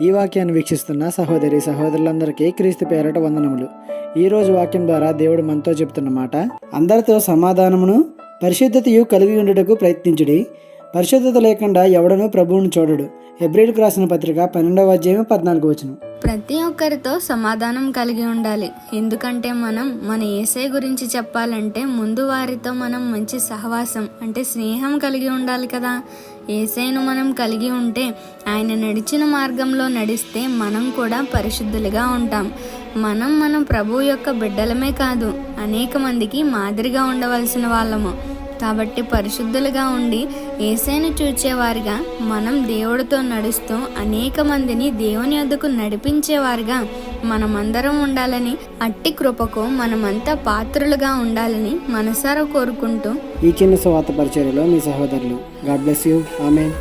ఈ వాక్యాన్ని వీక్షిస్తున్న సహోదరి సహోదరులందరికీ క్రీస్తు పేరట వందనములు. ఈరోజు వాక్యం ద్వారా దేవుడు మనతో చెప్తున్న మాట, అందరితో సమాధానమును పరిశుద్ధతయు కలిగి ఉండుటకు ప్రయత్నించుడి. పరిశుద్ధత లేకుండా ఎవడనూ ప్రభువును చూడడు. హెబ్రీయులకు రాసిన పత్రిక 12వ అధ్యాయం 14వ వచనం. ప్రతి ఒక్కరితో సమాధానం కలిగి ఉండాలి. ఎందుకంటే మనం మన యేసయ్య గురించి చెప్పాలంటే ముందు వారితో మనం మంచి సహవాసం అంటే స్నేహం కలిగి ఉండాలి కదా. యేసయ్యను మనం కలిగి ఉంటే ఆయన నడిచిన మార్గంలో నడిస్తే మనం కూడా పరిశుద్ధులుగా ఉంటాం. మనం ప్రభువు యొక్క బిడ్డలమే కాదు, అనేక మందికి మాదిరిగా ఉండవలసిన వాళ్ళము. కాబట్టి పరిశుద్ధులుగా ఉండి యేసయ్యను చూచేవారుగా మనం దేవుడితో నడుస్తూ అనేక మందిని దేవుని యొద్దకు నడిపించేవారుగా మనమందరం ఉండాలని, అట్టి కృపకు మనమంతా పాత్రులుగా ఉండాలని మనసారా కోరుకుంటూ ఈ చిన్న సువార్త పరిచర్యలో మీ సహోదరులు. God bless you. ఆమేన్.